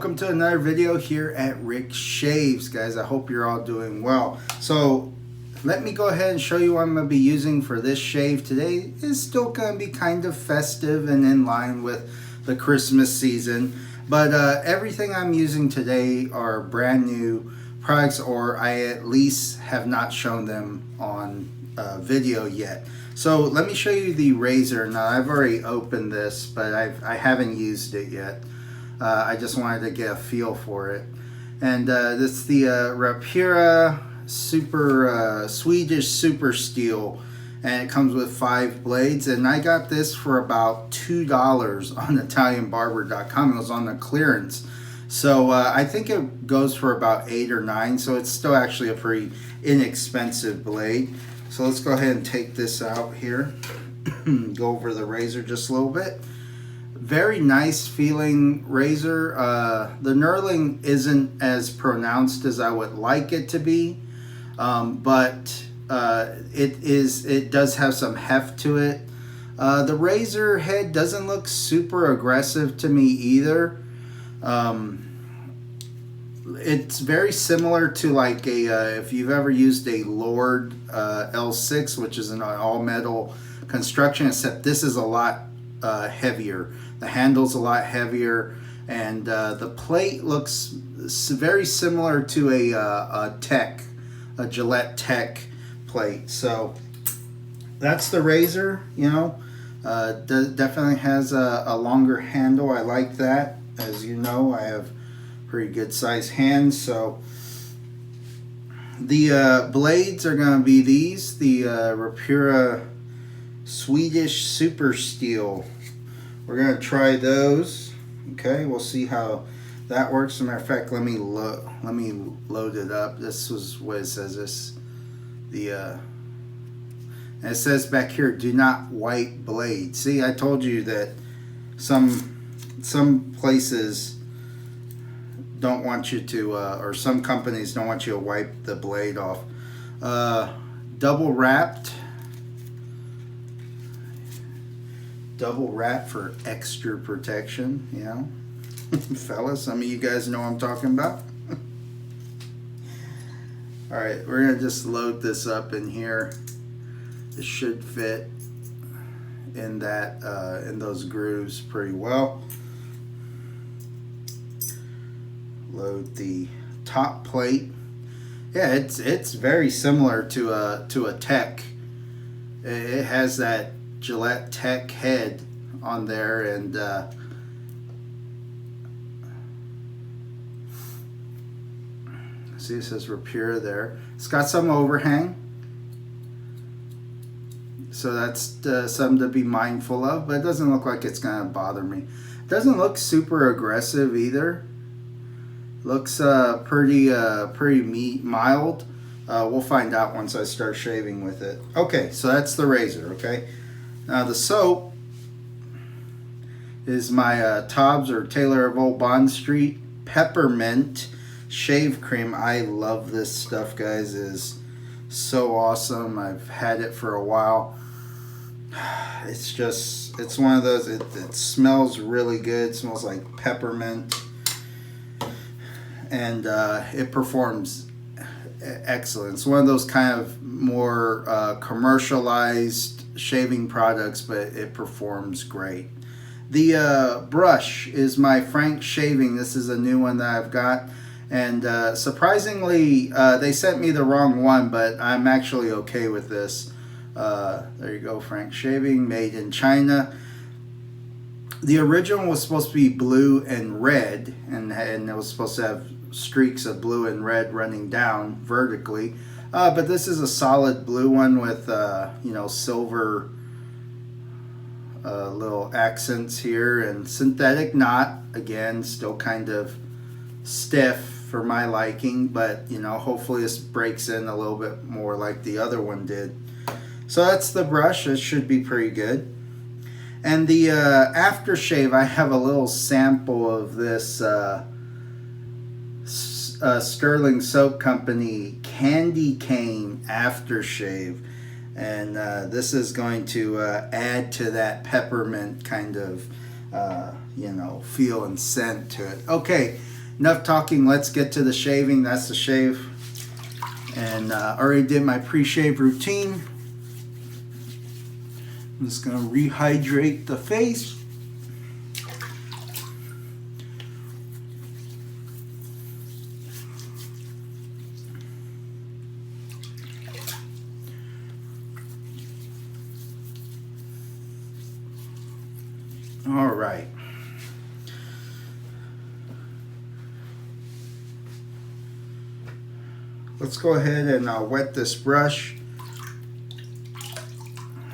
welcome to another video here at Rick Shaves, guys. I hope you're all doing well. So let me go ahead and show you what I'm going to be using for this shave today. It's still going to be kind of festive and in line with the Christmas season, but everything I'm using today are brand new products, or I at least have not shown them on video yet. So let me show you the razor. Now I've already opened this, but I haven't used it yet. I just wanted to get a feel for it. And this is the Rapira Swedish Super Steel, and it comes with 5 blades. And I got this for about $2 on ItalianBarber.com. It was on the clearance. So I think it goes for about 8 or 9. So it's still actually a pretty inexpensive blade. So let's go ahead and take this out here. Go over the razor just a little bit. Very nice feeling razor. The knurling isn't as pronounced as I would like it to be, but it does have some heft to it. The razor head doesn't look super aggressive to me either. It's very similar to like a if you've ever used a Lord L6, which is an all metal construction, except this is a lot heavier. The handle's a lot heavier, and the plate looks very similar to a Gillette Tech plate. So that's the razor. You know, definitely has a longer handle. I like that. As you know, I have pretty good sized hands. So the blades are going to be these, the Rapira Swedish Super Steel. We're going to try those. Okay, we'll see how that works. As a matter of fact, let me load it up. This was what it says. And it says back here, do not wipe blade. See, I told you that some places don't want you to, or some companies don't want you to wipe the blade off. Double wrap for extra protection, you know. Fellas, some of you guys know what I'm talking about. Alright, we're going to just load this up in here. It should fit in that in those grooves pretty well. Load the top plate. Yeah, it's very similar to a Tech. It has that Gillette Tech head on there, and see, it says Rapira there. It's got some overhang, so that's something to be mindful of, but it doesn't look like it's gonna bother me. It doesn't look super aggressive either. Looks pretty mild. We'll find out once I start shaving with it. Okay, so that's the razor. Okay, now the soap is my TOBS, or Taylor of Old Bond Street Peppermint shave cream. I love this stuff, guys. It is so awesome. I've had it for a while. It's one of those. It smells really good. It smells like peppermint, and it performs excellent. It's one of those kind of more commercialized shaving products, but it performs great. The brush is my Frank Shaving. This is a new one that I've got, and surprisingly they sent me the wrong one, but I'm actually okay with this. There you go, Frank Shaving, made in China. The original was supposed to be blue and red, and it was supposed to have streaks of blue and red running down vertically, but this is a solid blue one with you know, silver little accents here, and synthetic knot. Again, still kind of stiff for my liking, but you know, hopefully this breaks in a little bit more like the other one did. So that's the brush. It should be pretty good. And the aftershave, I have a little sample of this Sterling Soap Company Candy Cane aftershave, and this is going to add to that peppermint kind of you know, feel and scent to it. Okay, enough talking. Let's get to the shaving. That's the shave. And already did my pre-shave routine. I'm just going to rehydrate the face. All right. Let's go ahead and wet this brush.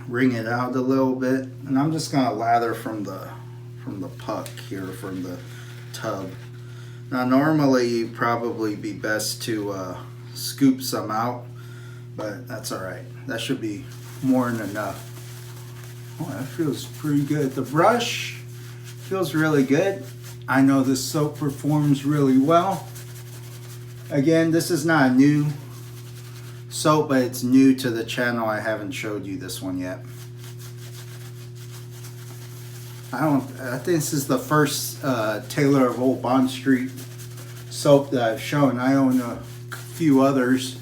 Wring it out a little bit, and I'm just gonna lather from the puck here, from the tub. Now normally you'd probably be best to scoop some out, but that's all right. That should be more than enough. Oh, that feels pretty good. The brush feels really good. I know this soap performs really well. Again, this is not a new soap, but it's new to the channel. I haven't showed you this one yet. I think this is the first Taylor of Old Bond Street soap that I've shown. I own a few others.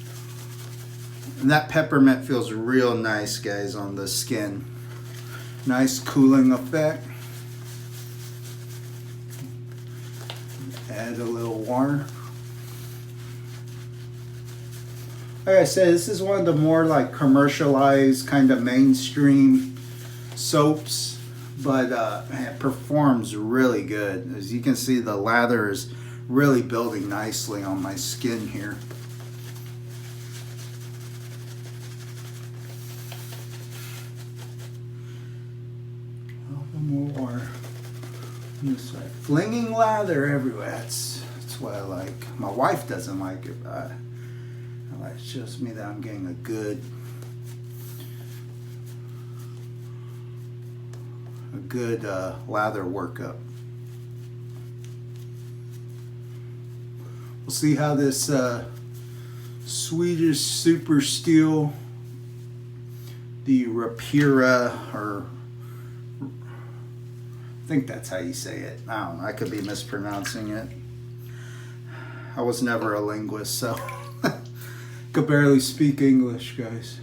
And that peppermint feels real nice, guys, on the skin. Nice cooling effect. Add a little water. Like I said, this is one of the more like commercialized, kind of mainstream soaps, but it performs really good. As you can see, the lather is really building nicely on my skin here. More this side. Flinging lather everywhere. That's what I like. My wife doesn't like it, but it shows me that I'm getting a good lather workup. We'll see how this Swedish Super Steel, the Rapira, or I think that's how you say it. I don't know. I could be mispronouncing it. I was never a linguist, so could barely speak English, guys.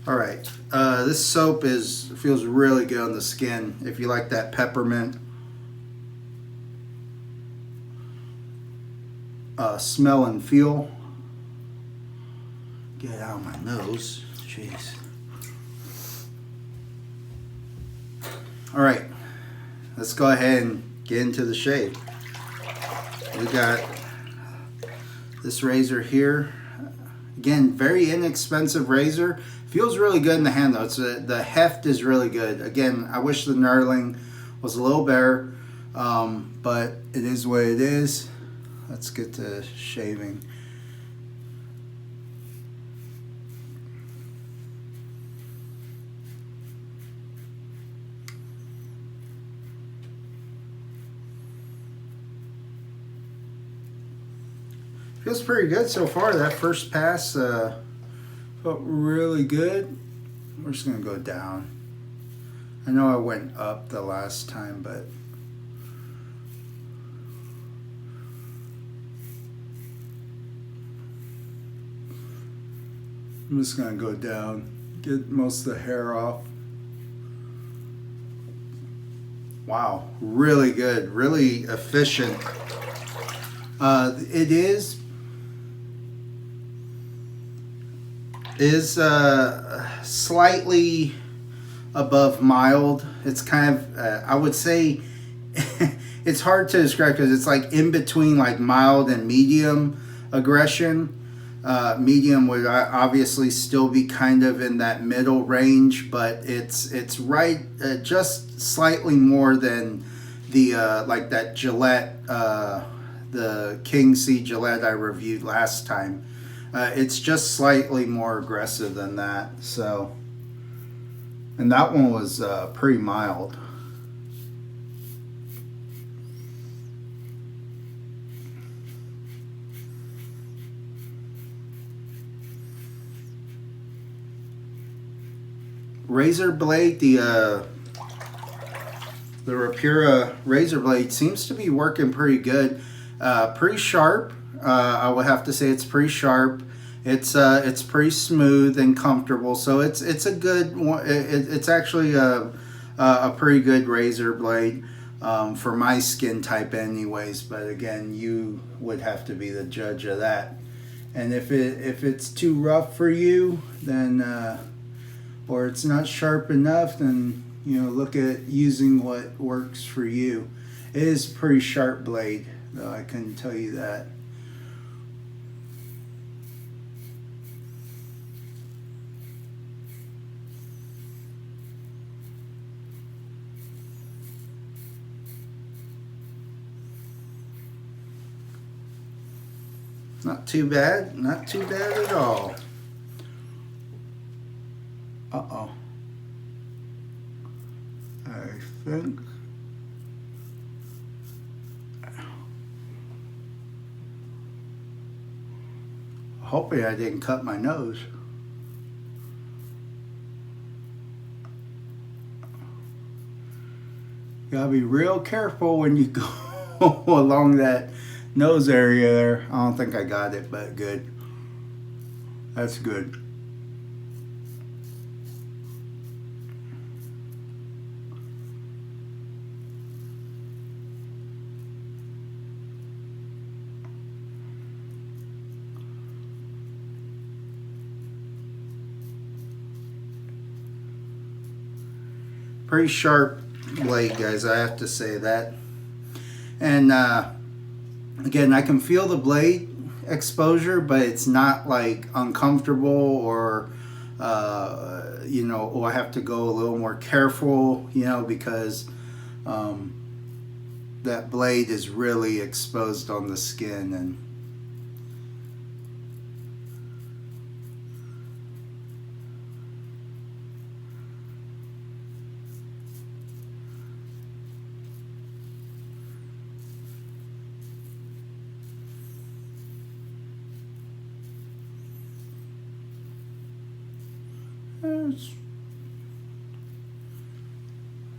All right. This soap feels really good on the skin. If you like that peppermint smell and feel. Get it out of my nose. Jeez. All right, let's go ahead and get into the shave. We got this razor here. Again, very inexpensive razor. Feels really good in the hand though. The heft is really good. Again, I wish the knurling was a little better, but it is what it is. Let's get to shaving. Feels pretty good so far. That first pass felt really good. We're just gonna go down. I know I went up the last time, but I'm just gonna go down, get most of the hair off. Wow, really good, really efficient. It is slightly above mild. It's kind of, I would say, it's hard to describe because it's like in between like mild and medium aggression. Medium would obviously still be kind of in that middle range, but it's right just slightly more than the like that Gillette, the King C Gillette I reviewed last time. It's just slightly more aggressive than that. So, and that one was pretty mild. Razor blade, the the Rapira razor blade seems to be working pretty good. Pretty sharp. I would have to say it's pretty sharp. It's pretty smooth and comfortable. So it's a good one. It's actually a pretty good razor blade for my skin type, anyways. But again, you would have to be the judge of that. And if it's too rough for you, then or it's not sharp enough, then look at using what works for you. It is a pretty sharp blade, though, I can tell you that. Not too bad, not too bad at all. Uh-oh. I think hoping I didn't cut my nose. You gotta be real careful when you go along that nose area there. I don't think I got it, but good. That's good. Pretty sharp blade, guys, I have to say that. And again, I can feel the blade exposure, but it's not like uncomfortable or I have to go a little more careful, because that blade is really exposed on the skin. And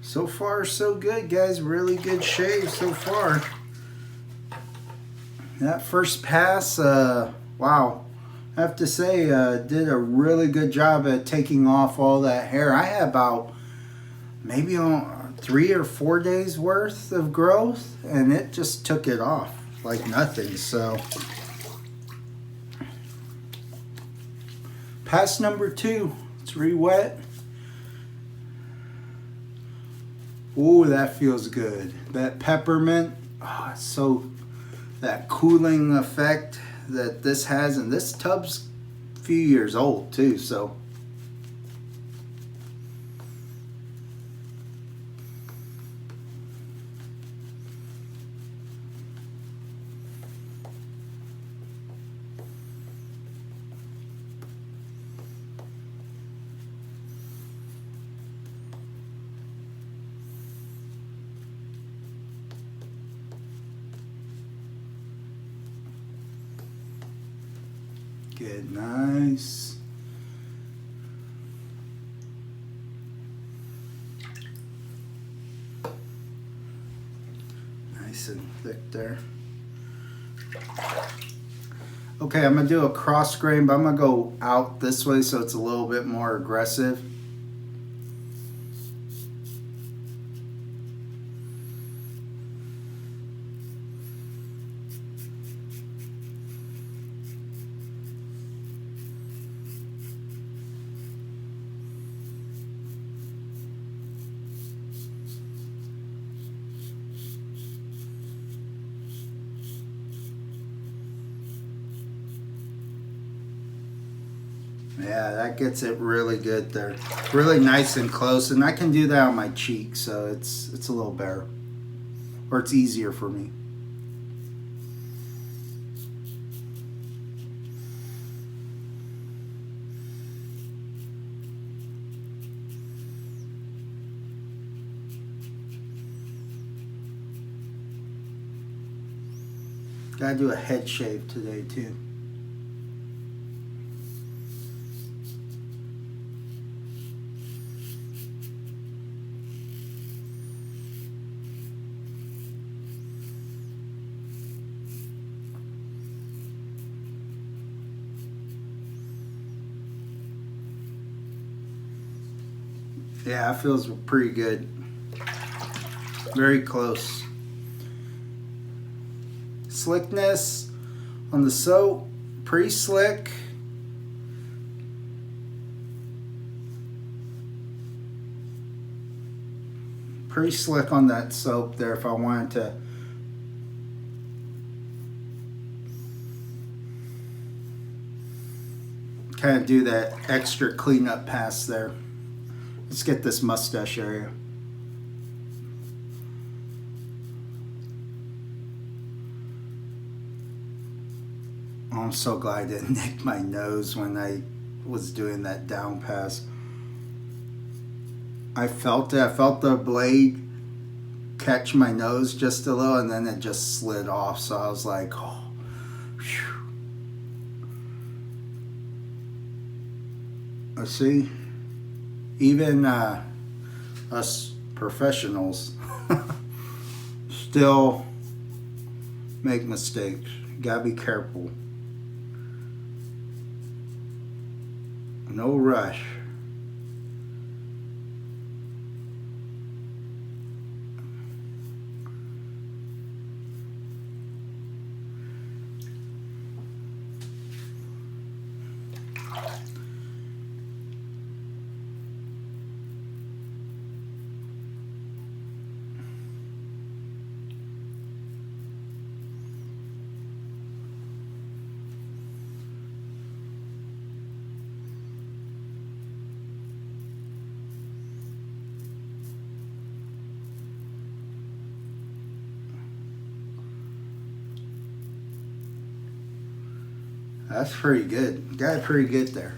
so far, so good, guys. Really good shave so far. That first pass, wow. I have to say, did a really good job at taking off all that hair. I had about maybe 3 or 4 days worth of growth, and it just took it off like nothing. So, pass number 2. It's re-wet. Ooh, that feels good. That peppermint, it's so, that cooling effect that this has, and this tub's a few years old too, so. Good, nice. Nice and thick there. Okay, I'm gonna do a cross grain, but I'm gonna go out this way so it's a little bit more aggressive. Yeah, that gets it really good there. Really nice and close, and I can do that on my cheek, so it's a little better. Or it's easier for me. Gotta do a head shave today too. Yeah, it feels pretty good. Very close. Slickness on the soap, pretty slick. Pretty slick on that soap there if I wanted to kind of do that extra cleanup pass there. Let's get this mustache area. Oh, I'm so glad I didn't nick my nose when I was doing that down pass. I felt it. I felt the blade catch my nose just a little, and then it just slid off. So I was like, oh, phew. I see. Even us professionals still make mistakes. Gotta be careful. No rush. That's pretty good. Got it pretty good there.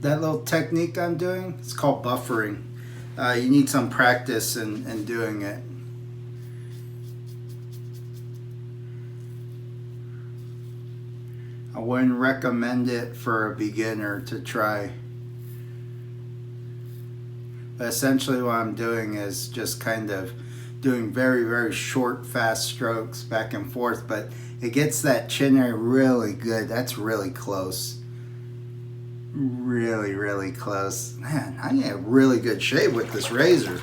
That little technique I'm doing, it's called buffering. You need some practice in doing it. I wouldn't recommend it for a beginner to try. But essentially what I'm doing is just kind of doing very, very short, fast strokes back and forth, but it gets that chin area really good. That's really close. Really, really close. Man, I get really good shape with this razor.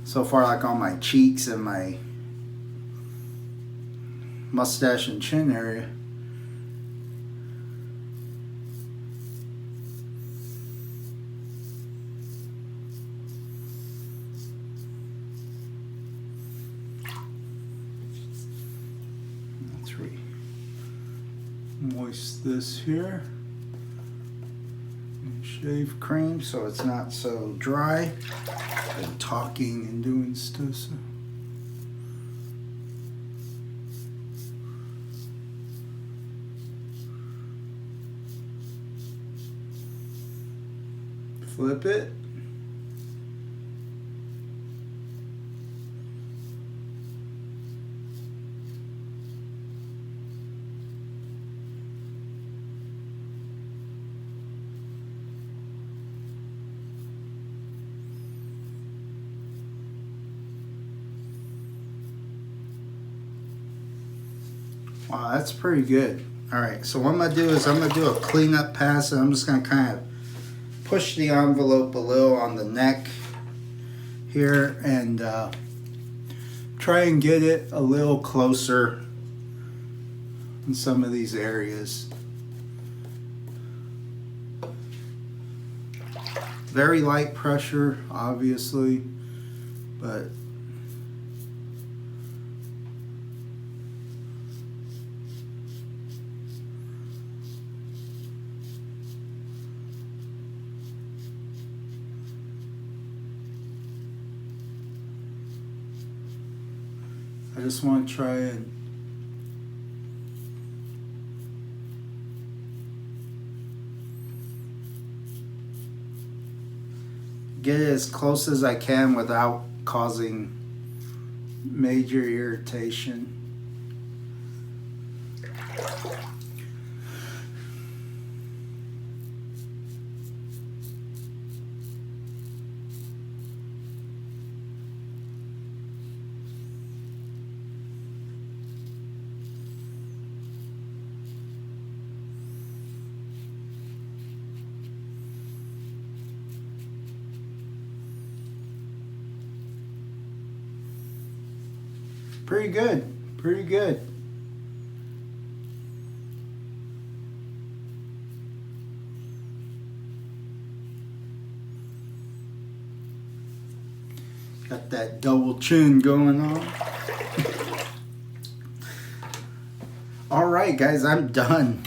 So far, like on my cheeks and my mustache and chin area. Let's moist this here. Shave cream so it's not so dry. Been talking and doing stuff. So. Flip it. Wow, that's pretty good. All right, so what I'm gonna do is I'm gonna do a cleanup pass, and I'm just gonna kind of push the envelope a little on the neck here and try and get it a little closer in some of these areas. Very light pressure, obviously, but I just want to try and get it as close as I can without causing major irritation. Pretty good, pretty good. Got that double chin going on. All right, guys, I'm done.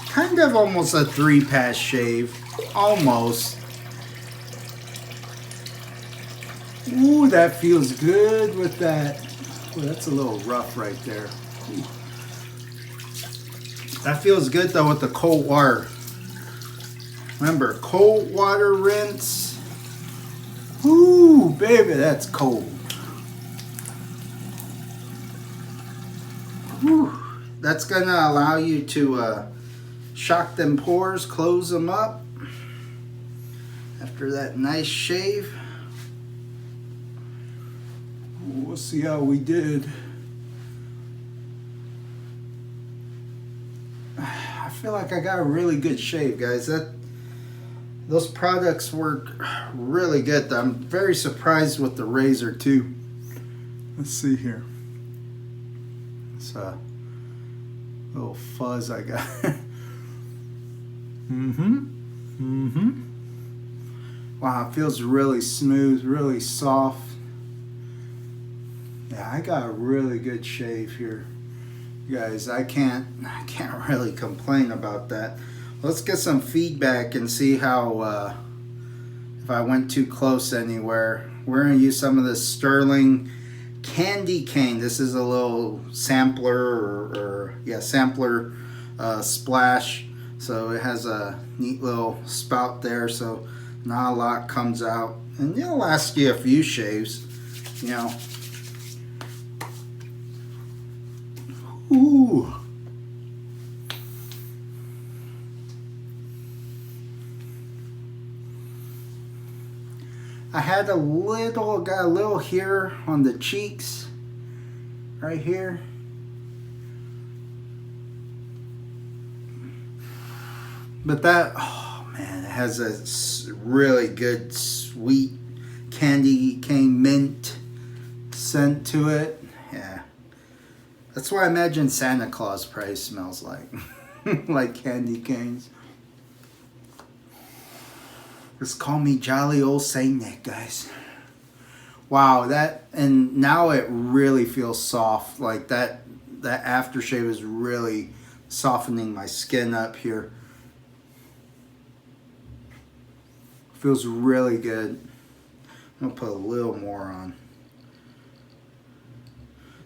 Kind of almost a 3-pass shave, almost. Ooh, that feels good with that. Ooh, that's a little rough right there. Ooh. That feels good though with the cold water. Remember, cold water rinse. Ooh, baby, that's cold. Ooh. That's gonna allow you to shock them pores, close them up after that nice shave. We'll see how we did. I feel like I got a really good shave, guys. Those products work really good. I'm very surprised with the razor too. Let's see here. It's a little fuzz I got. Wow, it feels really smooth, really soft. Yeah, I got a really good shave here, guys. I can't really complain about that. Let's get some feedback and see how if I went too close anywhere. We're gonna use some of this Sterling candy cane. This is a little sampler sampler splash. So it has a neat little spout there, so not a lot comes out, and it'll last you a few shaves, you know. Ooh. I had got a little here on the cheeks, right here. But that, oh man, it has a really good sweet candy cane mint scent to it. Yeah. That's what I imagine Santa Claus probably smells like. Like candy canes. Just call me jolly old Saint Nick, guys. Wow, and now it really feels soft. Like that aftershave is really softening my skin up here. Feels really good. I'm gonna put a little more on.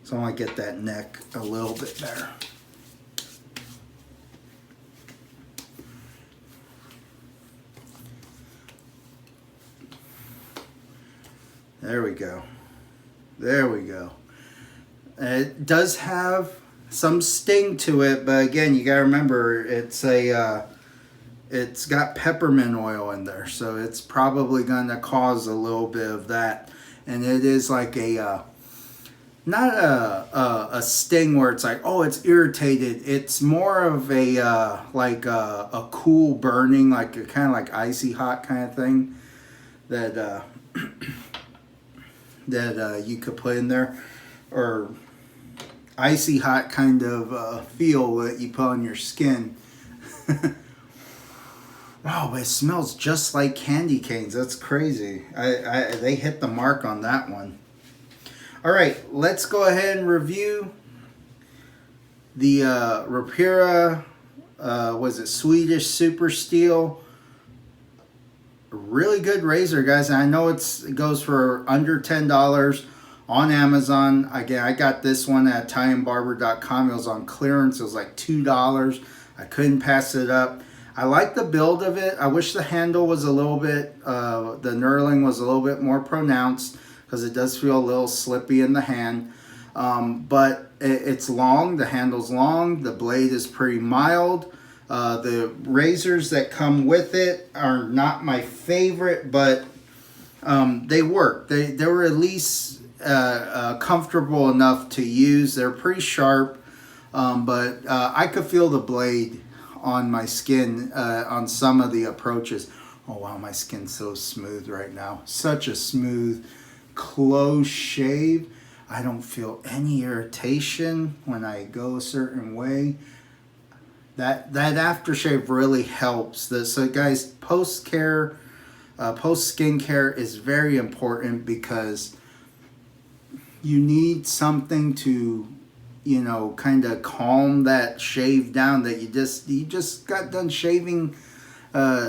So I want to get that neck a little bit better. There we go. There we go. It does have some sting to it, but again, you gotta remember it's got peppermint oil in there, so it's probably gonna cause a little bit of that. And it is like a not a sting where it's like, oh, it's irritated. It's more of a like a cool burning, like a kind of like icy hot kind of thing that that you could put in there, or icy hot kind of feel that you put on your skin. Wow, but it smells just like candy canes. That's crazy. They hit the mark on that one. All right, let's go ahead and review the Rapira, was it Swedish Super Steel? A really good razor, guys. And I know it goes for under $10 on Amazon. Again, I got this one at ItalianBarber.com. It was on clearance. It was like $2. I couldn't pass it up. I like the build of it. I wish the handle was a little bit, the knurling was a little bit more pronounced, because it does feel a little slippy in the hand. But it's long, the handle's long, the blade is pretty mild. The razors that come with it are not my favorite, but they work. They were at least comfortable enough to use. They're pretty sharp, but I could feel the blade on my skin on some of the approaches. Oh wow, my skin's so smooth right now. Such a smooth, close shave. I don't feel any irritation when I go a certain way. That aftershave really helps. So guys, post skin care is very important, because you need something to, you know, kind of calm that shave down that you just got done shaving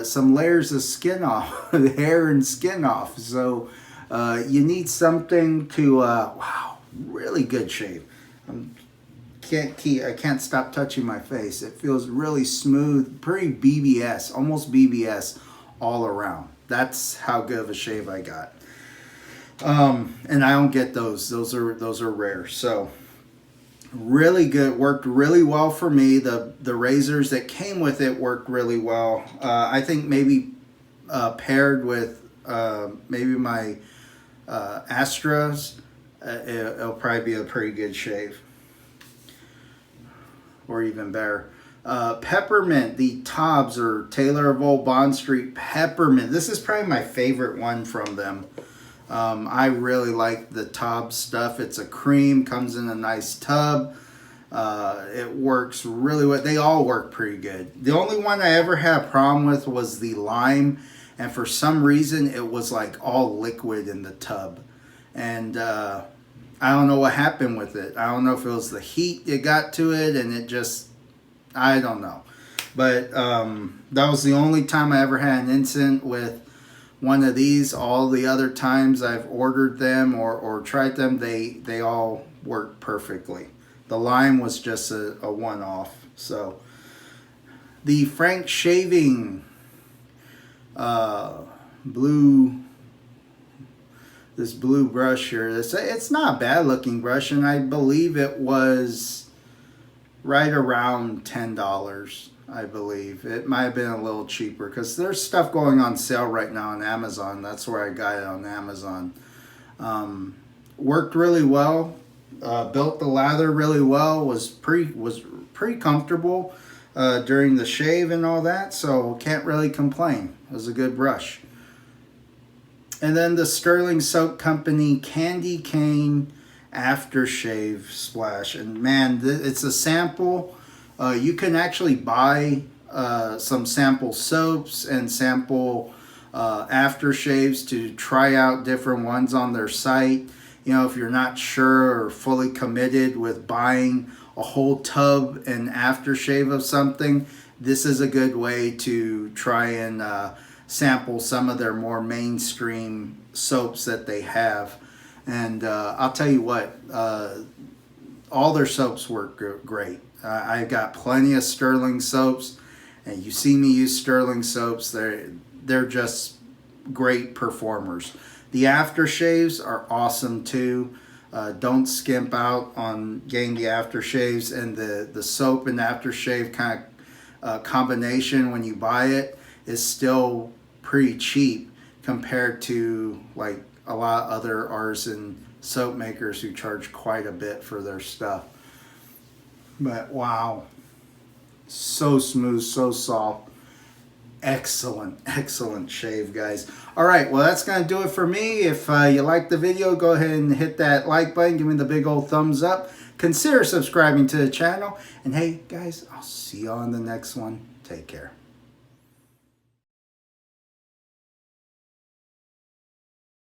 some layers of skin off, hair and skin off. So you need something to wow, really good shave. I can't stop touching my face. It feels really smooth, pretty BBS, almost BBS all around. That's how good of a shave I got. And I don't get those. Those are rare. So really good, worked really well for me. The razors that came with it worked really well. I think maybe paired with maybe my Astras, it'll probably be a pretty good shave, or even better. Peppermint, the TOBS, or Taylor of Old Bond Street Peppermint. This is probably my favorite one from them. I really like the TOBS stuff. It's a cream, comes in a nice tub. It works really well. They all work pretty good. The only one I ever had a problem with was the lime, and for some reason it was like all liquid in the tub. And I don't know what happened with it. I don't know if it was the heat it got to it, and it just, I don't know. But that was the only time I ever had an incident with one of these. All the other times I've ordered them or tried them, they all work perfectly. The lime was just a one-off. So the Frank Shaving this blue brush here, it's not a bad looking brush, and I believe it was right around $10. I believe it might have been a little cheaper, because there's stuff going on sale right now on Amazon. That's where I got it, on Amazon. Worked really well, built the lather really well, was pretty comfortable during the shave and all that, so can't really complain. It was a good brush. And then the Sterling Soap Company Candy Cane Aftershave Splash. And man, it's a sample. You can actually buy some sample soaps and sample aftershaves to try out different ones on their site. You know, if you're not sure or fully committed with buying a whole tub and aftershave of something, this is a good way to try and sample some of their more mainstream soaps that they have. And I'll tell you what, all their soaps work great. I got plenty of Sterling soaps, and you see me use Sterling soaps. They're just great performers. The aftershaves are awesome too. Don't skimp out on getting the aftershaves, and the soap and aftershave kind of combination when you buy it is still pretty cheap compared to like a lot of other artisan soap makers who charge quite a bit for their stuff. But wow, so smooth, so soft. Excellent shave, guys. All right, well, that's gonna do it for me. If you liked the video, go ahead and hit that like button, give me the big old thumbs up, consider subscribing to the channel, and hey guys, I'll see you on the next one. Take care.